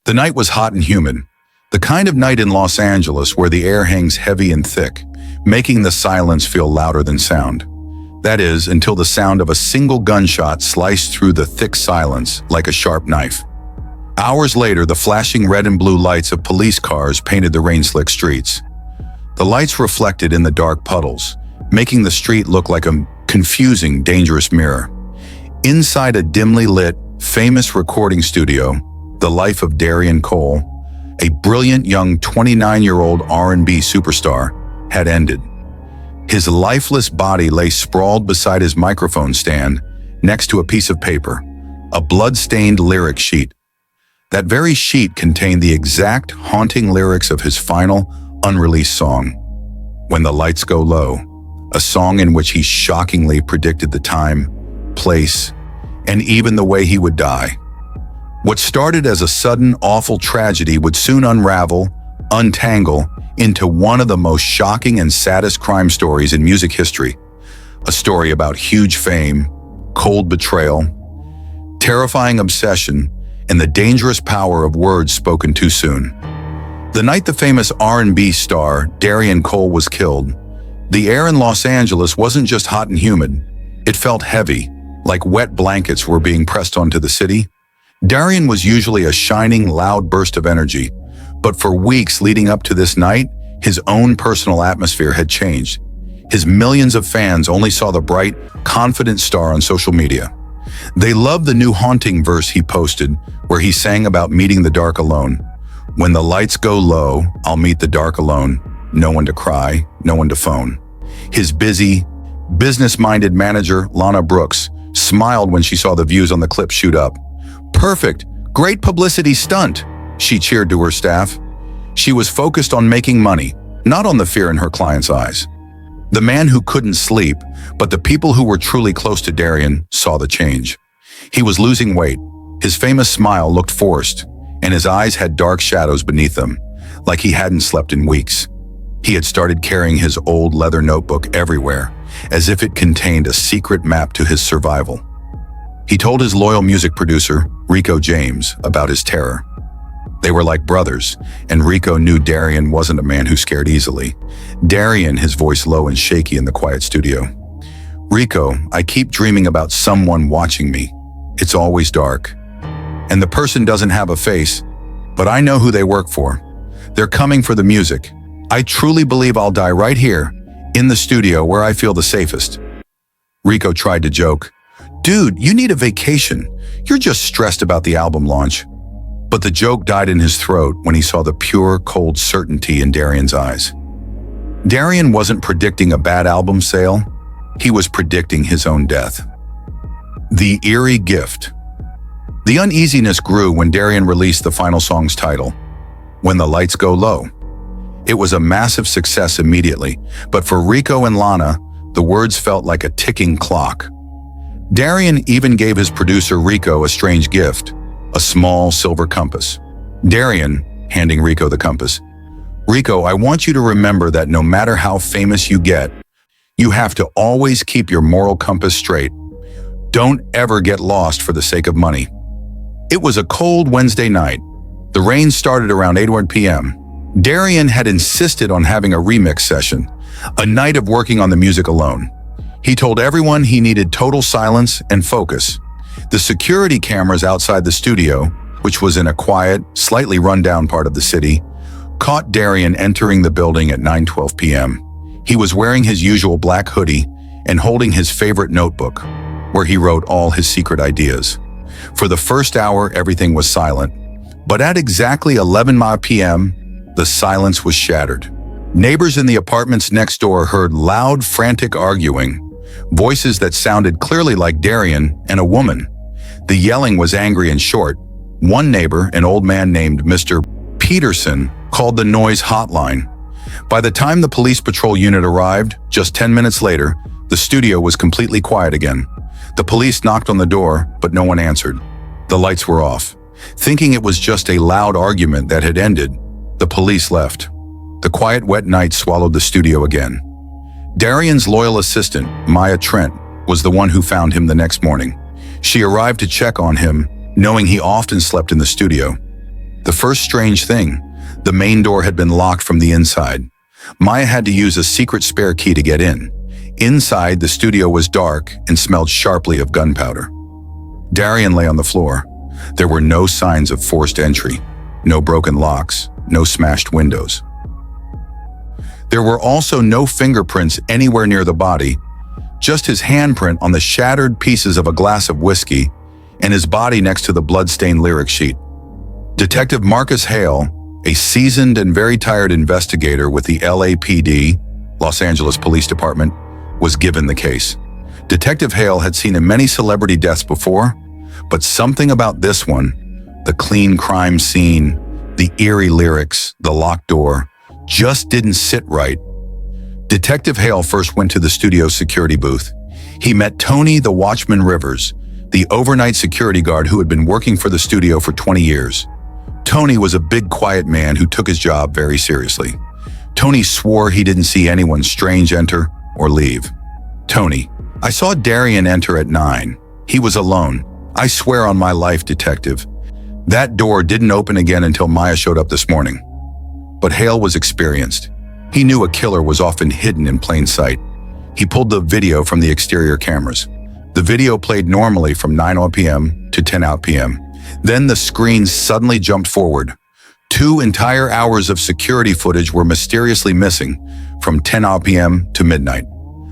The night was hot and humid, the kind of night in Los Angeles where the air hangs heavy and thick, making the silence feel louder than sound. That is, until the sound of a single gunshot sliced through the thick silence like a sharp knife. Hours later, the flashing red and blue lights of police cars painted the rain-slick streets. The lights reflected in the dark puddles, making the street look like a confusing, dangerous mirror. Inside a dimly lit, famous recording studio, the life of Darian Cole, a brilliant young 29-year-old R&B superstar, had ended. His lifeless body lay sprawled beside his microphone stand, next to a piece of paper, a blood-stained lyric sheet. That very sheet contained the exact haunting lyrics of his final, unreleased song, When the Lights Go Low, a song in which he shockingly predicted the time, place, and even the way he would die. What started as a sudden, awful tragedy would soon unravel, untangle, into one of the most shocking and saddest crime stories in music history. A story about huge fame, cold betrayal, terrifying obsession, and the dangerous power of words spoken too soon. The night the famous R&B star Darian Cole was killed, the air in Los Angeles wasn't just hot and humid. It felt heavy, like wet blankets were being pressed onto the city. Darian was usually a shining, loud burst of energy, but for weeks leading up to this night, his own personal atmosphere had changed. His millions of fans only saw the bright, confident star on social media. They loved the new haunting verse he posted, where he sang about meeting the dark alone. When the lights go low, I'll meet the dark alone. No one to cry, no one to phone. His busy, business-minded manager, Lana Brooks, smiled when she saw the views on the clip shoot up. "Perfect, great publicity stunt," she cheered to her staff. She was focused on making money, not on the fear in her clients' eyes. The man who couldn't sleep, but the people who were truly close to Darian, saw the change. He was losing weight. His famous smile looked forced, and his eyes had dark shadows beneath them, like he hadn't slept in weeks. He had started carrying his old leather notebook everywhere, as if it contained a secret map to his survival. He told his loyal music producer, Rico James, about his terror. They were like brothers, and Rico knew Darian wasn't a man who scared easily. Darian, his voice low and shaky in the quiet studio. "Rico, I keep dreaming about someone watching me. It's always dark. And the person doesn't have a face, but I know who they work for. They're coming for the music. I truly believe I'll die right here, in the studio where I feel the safest." Rico tried to joke. "Dude, you need a vacation. You're just stressed about the album launch." But the joke died in his throat when he saw the pure, cold certainty in Darian's eyes. Darian wasn't predicting a bad album sale. He was predicting his own death. The eerie gift. The uneasiness grew when Darian released the final song's title, When the Lights Go Low. It was a massive success immediately, but for Rico and Lana, the words felt like a ticking clock. Darian even gave his producer Rico a strange gift, a small silver compass. Darian, handing Rico the compass, "Rico, I want you to remember that no matter how famous you get, you have to always keep your moral compass straight. Don't ever get lost for the sake of money." It was a cold Wednesday night. The rain started around 8 p.m. Darian had insisted on having a remix session, a night of working on the music alone. He told everyone he needed total silence and focus. The security cameras outside the studio, which was in a quiet, slightly run-down part of the city, caught Darian entering the building at 9:12 p.m. He was wearing his usual black hoodie and holding his favorite notebook, where he wrote all his secret ideas. For the first hour, everything was silent, but at exactly 11 p.m., the silence was shattered. Neighbors in the apartments next door heard loud, frantic arguing, voices that sounded clearly like Darian and a woman. The yelling was angry and short. One neighbor, an old man named Mr. Peterson, called the noise hotline. By the time the police patrol unit arrived, just 10 minutes later, the studio was completely quiet again. The police knocked on the door, but no one answered. The lights were off. Thinking it was just a loud argument that had ended, the police left. The quiet, wet night swallowed the studio again. Darian's loyal assistant, Maya Trent, was the one who found him the next morning. She arrived to check on him, knowing he often slept in the studio. The first strange thing, the main door had been locked from the inside. Maya had to use a secret spare key to get in. Inside, the studio was dark and smelled sharply of gunpowder. Darian lay on the floor. There were no signs of forced entry, no broken locks, no smashed windows. There were also no fingerprints anywhere near the body, just his handprint on the shattered pieces of a glass of whiskey and his body next to the blood-stained lyric sheet. Detective Marcus Hale, a seasoned and very tired investigator with the LAPD, Los Angeles Police Department, was given the case. Detective Hale had seen many celebrity deaths before, but something about this one, the clean crime scene, the eerie lyrics, the locked door, just didn't sit right. Detective Hale first went to the studio security booth. He met Tony the Watchman Rivers, the overnight security guard who had been working for the studio for 20 years. Tony was a big, quiet man who took his job very seriously. Tony swore he didn't see anyone strange enter or leave. Tony: I saw Darian enter at 9. He was alone. I swear on my life, detective. That door didn't open again until Maya showed up this morning. But Hale was experienced. He knew a killer was often hidden in plain sight. He pulled the video from the exterior cameras. The video played normally from 9 p.m. to 10 p.m. Then the screen suddenly jumped forward. 2 entire hours of security footage were mysteriously missing from 10 p.m. to midnight.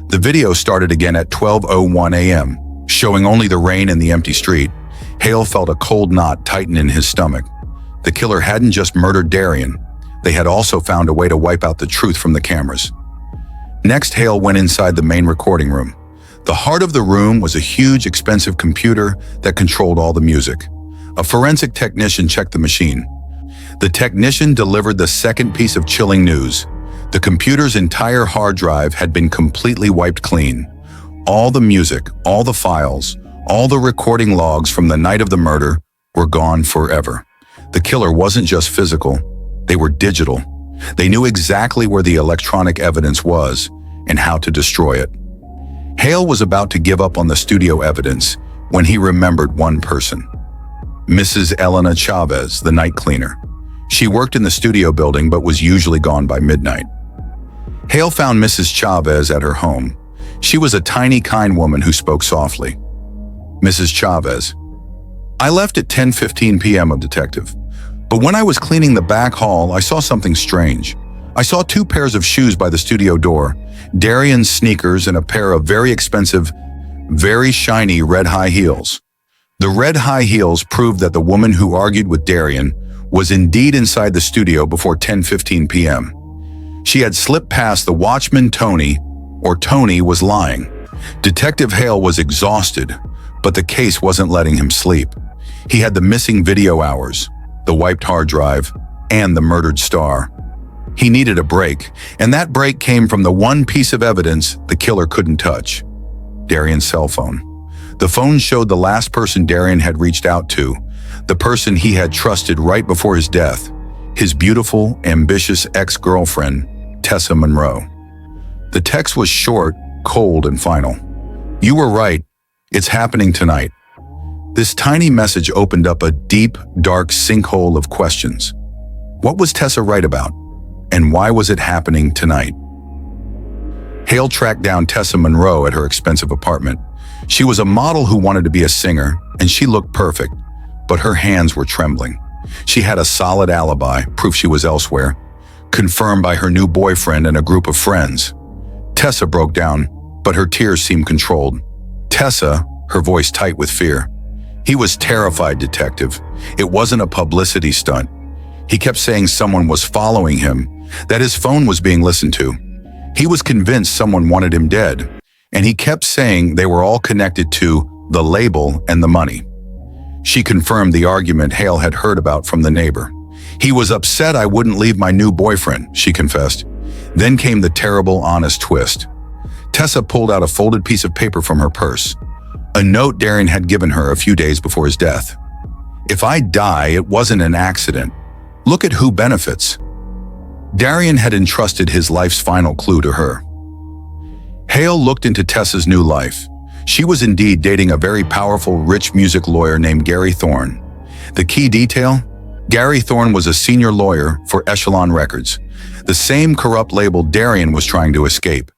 The video started again at 12:01 a.m., showing only the rain and the empty street. Hale felt a cold knot tighten in his stomach. The killer hadn't just murdered Darian. They had also found a way to wipe out the truth from the cameras. Next, Hale went inside the main recording room. The heart of the room was a huge, expensive computer that controlled all the music. A forensic technician checked the machine. The technician delivered the second piece of chilling news. The computer's entire hard drive had been completely wiped clean. All the music, all the files, all the recording logs from the night of the murder were gone forever. The killer wasn't just physical, they were digital. They knew exactly where the electronic evidence was and how to destroy it. Hale was about to give up on the studio evidence when he remembered one person. Mrs. Elena Chavez, the night cleaner. She worked in the studio building but was usually gone by midnight. Hale found Mrs. Chavez at her home. She was a tiny, kind woman who spoke softly. Mrs. Chavez: I left at 10:15 p.m., detective. But when I was cleaning the back hall, I saw something strange. I saw 2 pairs of shoes by the studio door, Darian's sneakers and a pair of very expensive, very shiny red high heels. The red high heels proved that the woman who argued with Darian was indeed inside the studio before 10:15 p.m. She had slipped past the watchman Tony, or Tony was lying. Detective Hale was exhausted, but the case wasn't letting him sleep. He had the missing video hours, the wiped hard drive, and the murdered star. He needed a break, and that break came from the one piece of evidence the killer couldn't touch: Darian's cell phone. The phone showed the last person Darian had reached out to, the person he had trusted right before his death, his beautiful, ambitious ex-girlfriend, Tessa Monroe. The text was short, cold, and final. You were right. It's happening tonight. This tiny message opened up a deep, dark sinkhole of questions. What was Tessa right about? And why was it happening tonight? Hale tracked down Tessa Monroe at her expensive apartment. She was a model who wanted to be a singer, and she looked perfect, but her hands were trembling. She had a solid alibi, proof she was elsewhere, confirmed by her new boyfriend and a group of friends. Tessa broke down, but her tears seemed controlled. Tessa, her voice tight with fear. He was terrified, detective. It wasn't a publicity stunt. He kept saying someone was following him, that his phone was being listened to. He was convinced someone wanted him dead, and he kept saying they were all connected to the label and the money. She confirmed the argument Hale had heard about from the neighbor. He was upset I wouldn't leave my new boyfriend, she confessed. Then came the terrible, honest twist. Tessa pulled out a folded piece of paper from her purse, a note Darian had given her a few days before his death. If I die, it wasn't an accident. Look at who benefits. Darian had entrusted his life's final clue to her. Hale looked into Tessa's new life. She was indeed dating a very powerful, rich music lawyer named Gary Thorne. The key detail? Gary Thorne was a senior lawyer for Echelon Records, the same corrupt label Darian was trying to escape.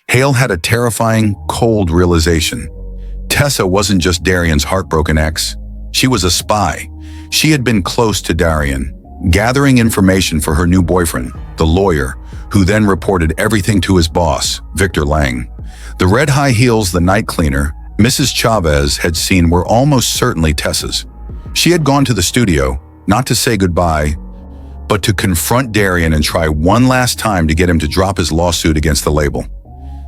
Hale had a terrifying, cold realization. Tessa wasn't just Darian's heartbroken ex. She was a spy. She had been close to Darian, gathering information for her new boyfriend, the lawyer, who then reported everything to his boss, Victor Lang. The red high heels the night cleaner, Mrs. Chavez, had seen were almost certainly Tessa's. She had gone to the studio, not to say goodbye, but to confront Darian and try one last time to get him to drop his lawsuit against the label.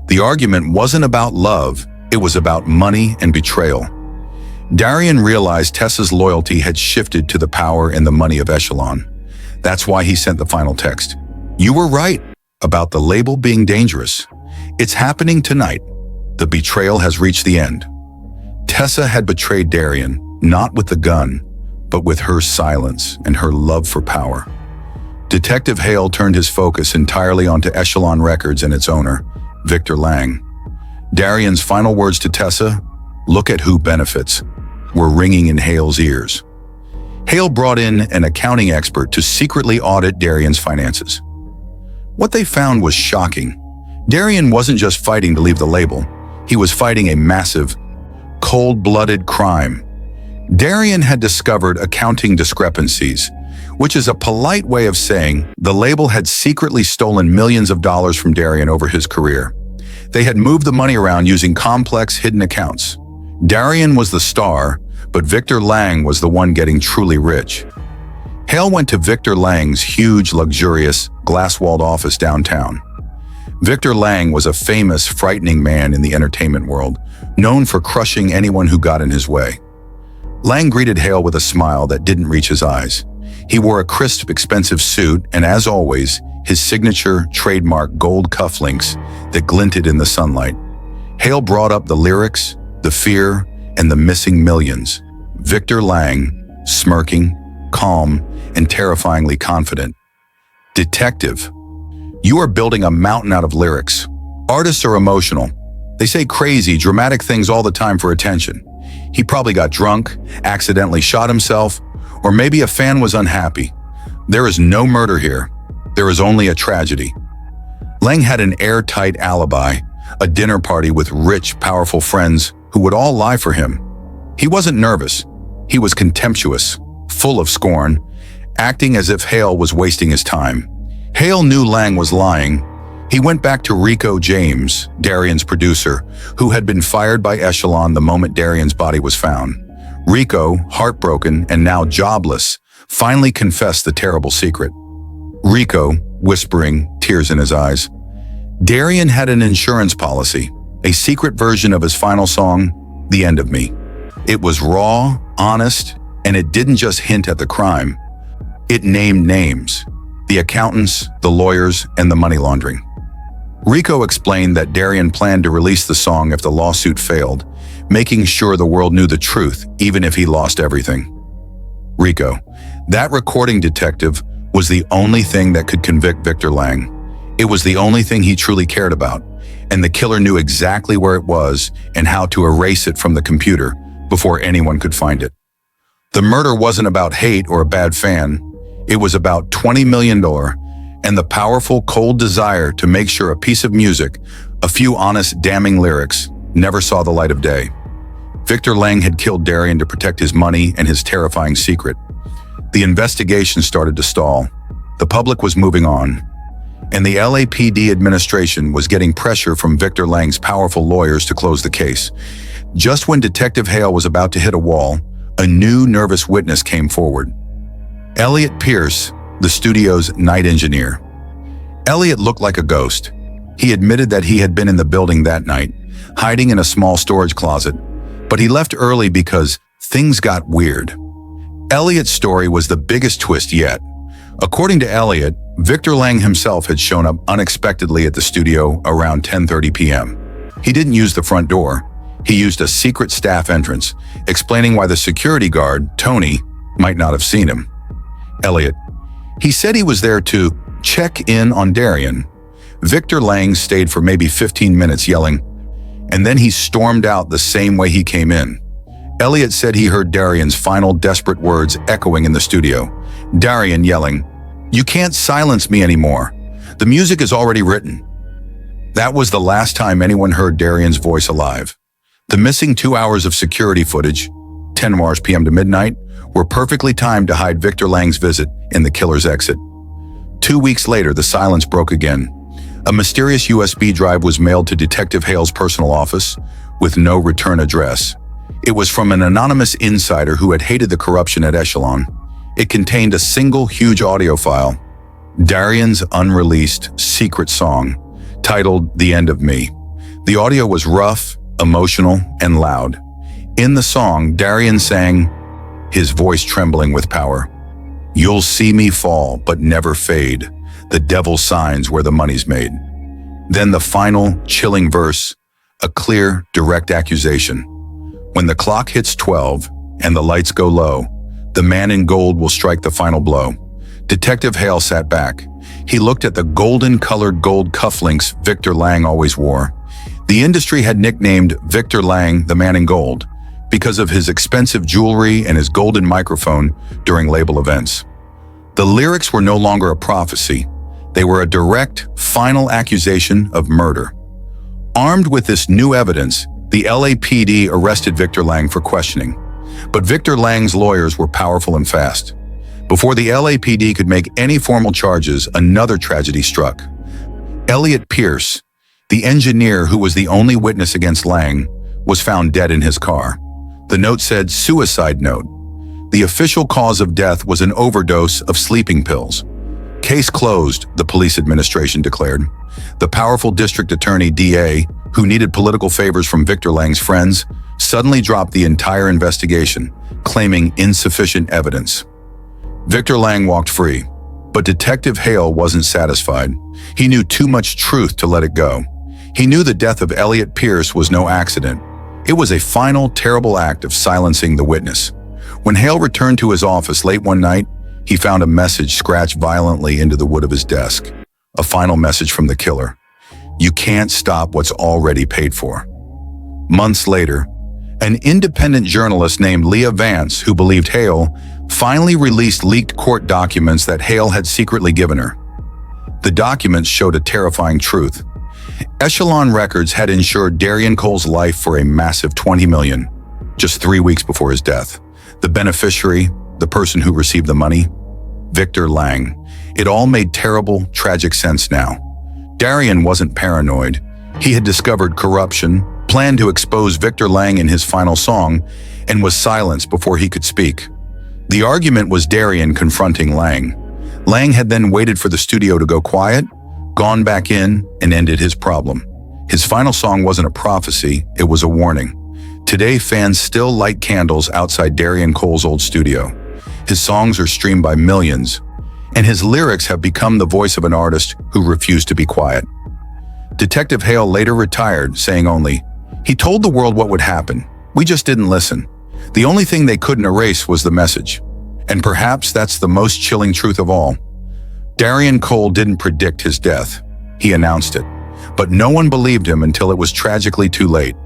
The argument wasn't about love, it was about money and betrayal. Darian realized Tessa's loyalty had shifted to the power and the money of Echelon. That's why he sent the final text. "You were right about the label being dangerous. It's happening tonight. The betrayal has reached the end." Tessa had betrayed Darian, not with the gun, but with her silence and her love for power. Detective Hale turned his focus entirely onto Echelon Records and its owner, Victor Lang. Darian's final words to Tessa, "Look at who benefits," were ringing in Hale's ears. Hale brought in an accounting expert to secretly audit Darian's finances. What they found was shocking. Darian wasn't just fighting to leave the label, he was fighting a massive, cold-blooded crime. Darian had discovered accounting discrepancies, which is a polite way of saying the label had secretly stolen millions of dollars from Darian over his career. They had moved the money around using complex hidden accounts. Darian was the star, but Victor Lang was the one getting truly rich. Hale went to Victor Lang's huge, luxurious, glass-walled office downtown. Victor Lang was a famous, frightening man in the entertainment world, known for crushing anyone who got in his way. Lang greeted Hale with a smile that didn't reach his eyes. He wore a crisp, expensive suit, and as always, his signature, trademark gold cufflinks that glinted in the sunlight. Hale brought up the lyrics, the fear, and the missing millions. Victor Lang, smirking, calm, and terrifyingly confident. "Detective, you are building a mountain out of lyrics. Artists are emotional. They say crazy, dramatic things all the time for attention. He probably got drunk, accidentally shot himself, or maybe a fan was unhappy. There is no murder here. There is only a tragedy." Lang had an airtight alibi, a dinner party with rich, powerful friends who would all lie for him. He wasn't nervous. He was contemptuous, full of scorn, acting as if Hale was wasting his time. Hale knew Lang was lying. He went back to Rico James, Darian's producer, who had been fired by Echelon the moment Darian's body was found. Rico, heartbroken and now jobless, finally confessed the terrible secret. Rico, whispering, tears in his eyes. Darian had an insurance policy, a secret version of his final song, "The End of Me." It was raw, honest, and it didn't just hint at the crime. It named names: the accountants, the lawyers, and the money laundering. Rico explained that Darian planned to release the song if the lawsuit failed, making sure the world knew the truth, even if he lost everything. Rico, that recording detective, was the only thing that could convict Victor Lang. It was the only thing he truly cared about, and the killer knew exactly where it was and how to erase it from the computer before anyone could find it. The murder wasn't about hate or a bad fan. It was about $20 million and the powerful, cold desire to make sure a piece of music, a few honest, damning lyrics, never saw the light of day. Victor Lang had killed Darian to protect his money and his terrifying secret. The investigation started to stall. The public was moving on, and the LAPD administration was getting pressure from Victor Lang's powerful lawyers to close the case. Just when Detective Hale was about to hit a wall, a new nervous witness came forward. Elliot Pierce, the studio's night engineer. Elliot looked like a ghost. He admitted that he had been in the building that night, hiding in a small storage closet, but he left early because things got weird. Elliot's story was the biggest twist yet. According to Elliot, Victor Lang himself had shown up unexpectedly at the studio around 10:30 p.m. He didn't use the front door. He used a secret staff entrance, explaining why the security guard, Tony, might not have seen him. Elliot, he said he was there to check in on Darian. Victor Lang stayed for maybe 15 minutes yelling, and then he stormed out the same way he came in. Elliot said he heard Darian's final desperate words echoing in the studio. Darian yelling, "You can't silence me anymore. The music is already written." That was the last time anyone heard Darian's voice alive. The missing 2 hours of security footage, 10 p.m. to midnight, were perfectly timed to hide Victor Lang's visit in the killer's exit. 2 weeks later, the silence broke again. A mysterious USB drive was mailed to Detective Hale's personal office with no return address. It was from an anonymous insider who had hated the corruption at Echelon. It contained a single huge audio file, Darian's unreleased secret song, titled "The End of Me." The audio was rough, emotional, and loud. In the song, Darian sang, his voice trembling with power, "You'll see me fall, but never fade. The devil signs where the money's made." Then the final, chilling verse, a clear, direct accusation. "When the clock hits 12 and the lights go low, the man in gold will strike the final blow." Detective Hale sat back. He looked at the golden-colored gold cufflinks Victor Lang always wore. The industry had nicknamed Victor Lang the Man in Gold because of his expensive jewelry and his golden microphone during label events. The lyrics were no longer a prophecy. They were a direct, final accusation of murder. Armed with this new evidence, the LAPD arrested Victor Lang for questioning. But Victor Lang's lawyers were powerful and fast. Before the LAPD could make any formal charges, another tragedy struck. Elliot Pierce, the engineer who was the only witness against Lang, was found dead in his car. The note said, "Suicide note." The official cause of death was an overdose of sleeping pills. Case closed, the police administration declared. The powerful district attorney, DA, who needed political favors from Victor Lang's friends, suddenly dropped the entire investigation, claiming insufficient evidence. Victor Lang walked free, but Detective Hale wasn't satisfied. He knew too much truth to let it go. He knew the death of Elliot Pierce was no accident. It was a final, terrible act of silencing the witness. When Hale returned to his office late one night, he found a message scratched violently into the wood of his desk. A final message from the killer. "You can't stop what's already paid for." Months later, an independent journalist named Leah Vance, who believed Hale, finally released leaked court documents that Hale had secretly given her. The documents showed a terrifying truth. Echelon Records had insured Darian Cole's life for a massive $20 million, just 3 weeks before his death. The beneficiary, the person who received the money, Victor Lang. It all made terrible, tragic sense now. Darian wasn't paranoid. He had discovered corruption, planned to expose Victor Lang in his final song, and was silenced before he could speak. The argument was Darian confronting Lang. Lang had then waited for the studio to go quiet, gone back in, and ended his problem. His final song wasn't a prophecy, it was a warning. Today, fans still light candles outside Darian Cole's old studio. His songs are streamed by millions, and his lyrics have become the voice of an artist who refused to be quiet. Detective Hale later retired, saying only, "He told the world what would happen. We just didn't listen. The only thing they couldn't erase was the message." And perhaps that's the most chilling truth of all. Darian Cole didn't predict his death. He announced it. But no one believed him until it was tragically too late.